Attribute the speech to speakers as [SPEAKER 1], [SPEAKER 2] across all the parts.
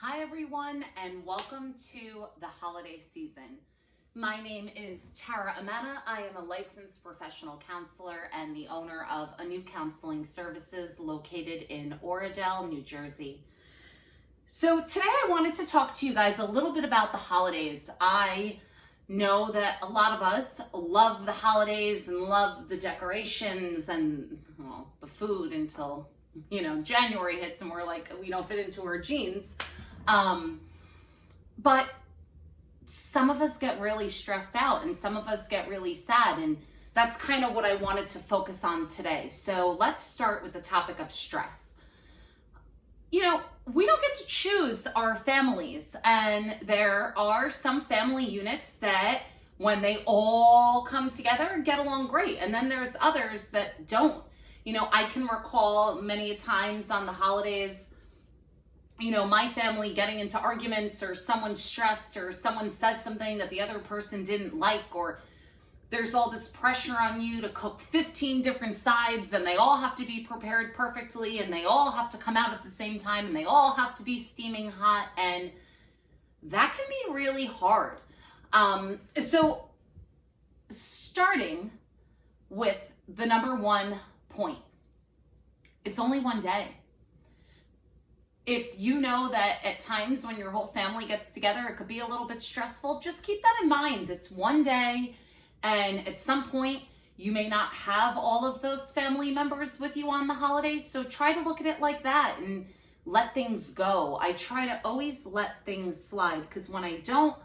[SPEAKER 1] Hi everyone, and welcome to the holiday season. My name is Tara Amana. I am a licensed professional counselor and the owner of Anew Counseling Services located in Oradell, New Jersey. So today I wanted to talk to you guys a little bit about the holidays. I know that a lot of us love the holidays and love the decorations and the food until January hits and we're like, we don't fit into our jeans. But some of us get really stressed out and some of us get really sad, and that's kind of what I wanted to focus on today. So let's start with the topic of stress. We don't get to choose our families, and there are some family units that when they all come together get along great, and then there's others that don't. I can recall many times on the holidays, my family getting into arguments, or someone's stressed, or someone says something that the other person didn't like, or there's all this pressure on you to cook 15 different sides, and they all have to be prepared perfectly, and they all have to come out at the same time, and they all have to be steaming hot, and that can be really hard. So starting with the number one point, it's only one day. If you know that at times when your whole family gets together, it could be a little bit stressful, just keep that in mind. It's one day, and at some point, you may not have all of those family members with you on the holidays, so try to look at it like that and let things go. I try to always let things slide, because when I don't,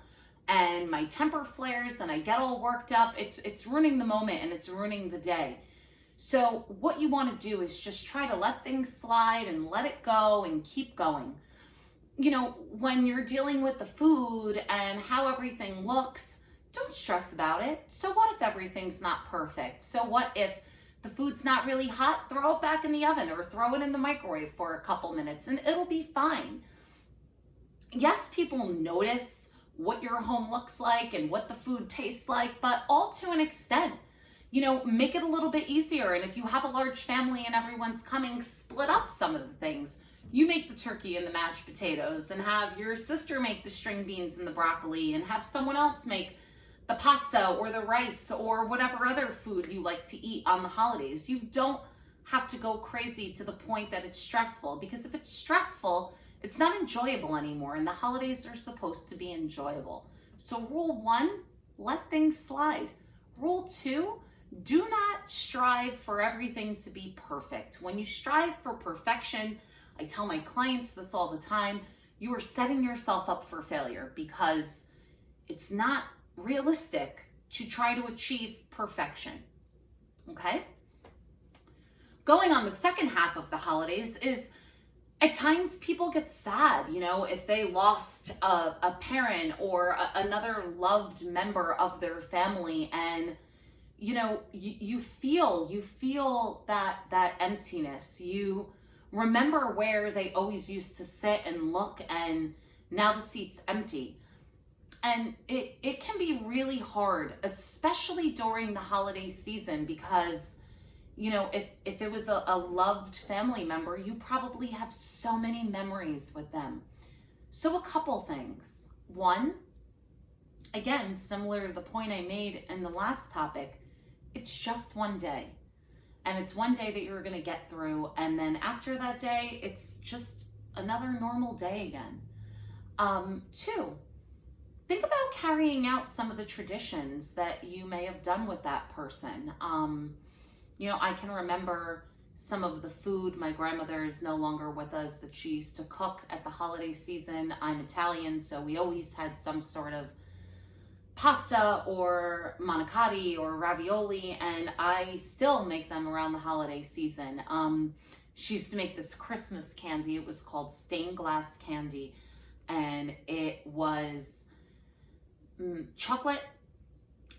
[SPEAKER 1] and my temper flares and I get all worked up, it's ruining the moment and it's ruining the day. So what you want to do is just try to let things slide and let it go and keep going. When you're dealing with the food and how everything looks, don't stress about it. So what if everything's not perfect? So what if the food's not really hot? Throw it back in the oven or throw it in the microwave for a couple minutes and it'll be fine. Yes, people notice what your home looks like and what the food tastes like, but all to an extent. Make it a little bit easier. And if you have a large family and everyone's coming, split up some of the things. You make the turkey and the mashed potatoes, and have your sister make the string beans and the broccoli, and have someone else make the pasta or the rice or whatever other food you like to eat on the holidays. You don't have to go crazy to the point that it's stressful, because if it's stressful, it's not enjoyable anymore, and the holidays are supposed to be enjoyable. So rule 1, let things slide. Rule 2, do not strive for everything to be perfect. When you strive for perfection, I tell my clients this all the time, you are setting yourself up for failure, because it's not realistic to try to achieve perfection. Okay? Going on the second half of the holidays is, at times people get sad, if they lost a parent or another loved member of their family, and you feel that emptiness. You remember where they always used to sit and look, and now the seat's empty. And it can be really hard, especially during the holiday season, because if it was a loved family member, you probably have so many memories with them. So a couple things. 1, again, similar to the point I made in the last topic, it's just one day. And it's one day that you're going to get through. And then after that day, it's just another normal day again. 2, think about carrying out some of the traditions that you may have done with that person. I can remember some of the food. My grandmother is no longer with us, that she used to cook at the holiday season. I'm Italian, so we always had some sort of pasta or manicotti or ravioli, and I still make them around the holiday season. She used to make this Christmas candy. It was called stained glass candy, and it was chocolate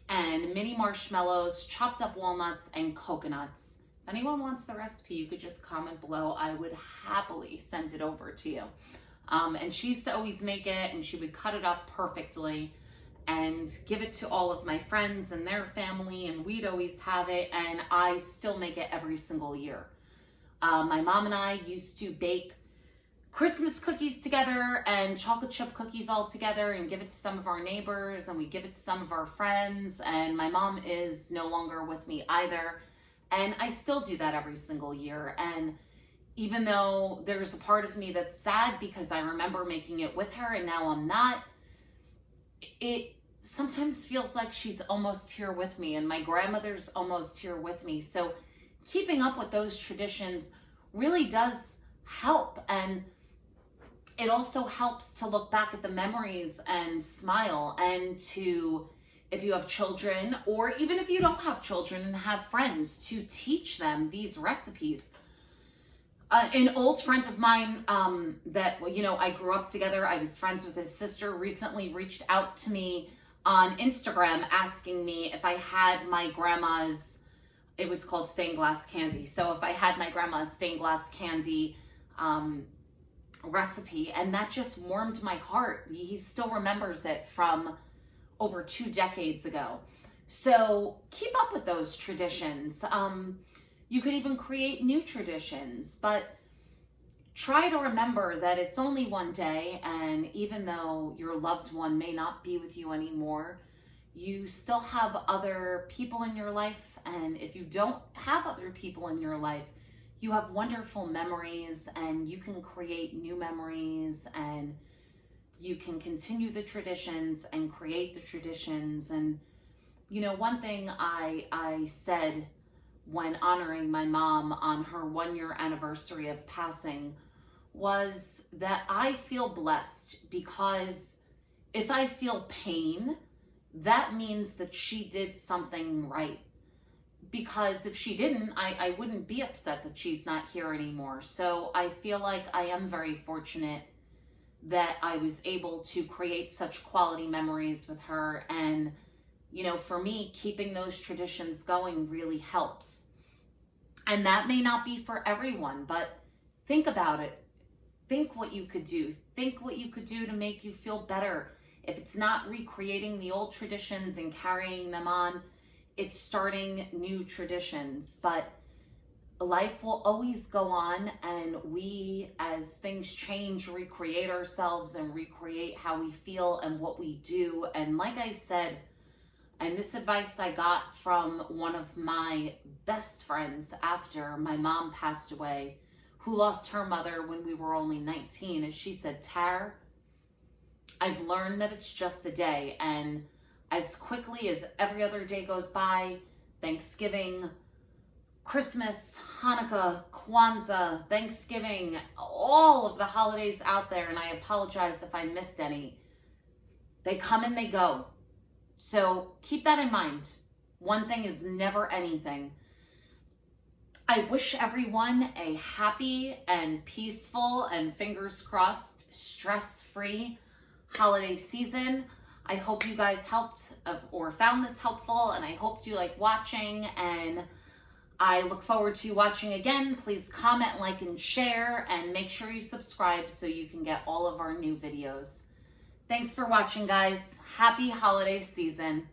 [SPEAKER 1] and mini marshmallows, chopped up walnuts, and coconuts. If anyone wants the recipe, you could just comment below. I would happily send it over to you. And she used to always make it, and she would cut it up perfectly and give it to all of my friends and their family, and we'd always have it, and I still make it every single year. My mom and I used to bake Christmas cookies together and chocolate chip cookies all together and give it to some of our neighbors, and we give it to some of our friends. And my mom is no longer with me either. And I still do that every single year. And even though there's a part of me that's sad because I remember making it with her and now I'm not, it sometimes feels like she's almost here with me and my grandmother's almost here with me. So keeping up with those traditions really does help. And it also helps to look back at the memories and smile, and to, if you have children, or even if you don't have children and have friends, to teach them these recipes. An old friend of mine that, you know, I grew up together, I was friends with his sister, recently reached out to me on Instagram asking me if I had my grandma's, it was called stained glass candy. So if I had my grandma's stained glass candy recipe, and that just warmed my heart. He still remembers it from over 2 decades ago. So keep up with those traditions. You could even create new traditions, but try to remember that it's only one day, and even though your loved one may not be with you anymore, you still have other people in your life. And if you don't have other people in your life, you have wonderful memories, and you can create new memories, and you can continue the traditions and create the traditions. And, you know, one thing I said when honoring my mom on her 1-year anniversary of passing was that I feel blessed, because if I feel pain, that means that she did something right. Because if she didn't, I wouldn't be upset that she's not here anymore. So I feel like I am very fortunate that I was able to create such quality memories with her. And, you know, for me, keeping those traditions going really helps. And that may not be for everyone, but think about it. Think what you could do. Think what you could do to make you feel better. If it's not recreating the old traditions and carrying them on, it's starting new traditions. But life will always go on, and we, as things change, recreate ourselves and recreate how we feel and what we do. And like I said, and this advice I got from one of my best friends after my mom passed away, who lost her mother when we were only 19, is she said, Tara, I've learned that it's just a day, and as quickly as every other day goes by, Thanksgiving, Christmas, Hanukkah, Kwanzaa, Thanksgiving, all of the holidays out there, and I apologize if I missed any, they come and they go. So keep that in mind. One thing is never anything. I wish everyone a happy and peaceful and fingers crossed, stress-free holiday season. I hope you guys helped or found this helpful, and I hope you like watching, and I look forward to you watching again. Please comment, like, and share, and make sure you subscribe so you can get all of our new videos. Thanks for watching, guys. Happy holiday season.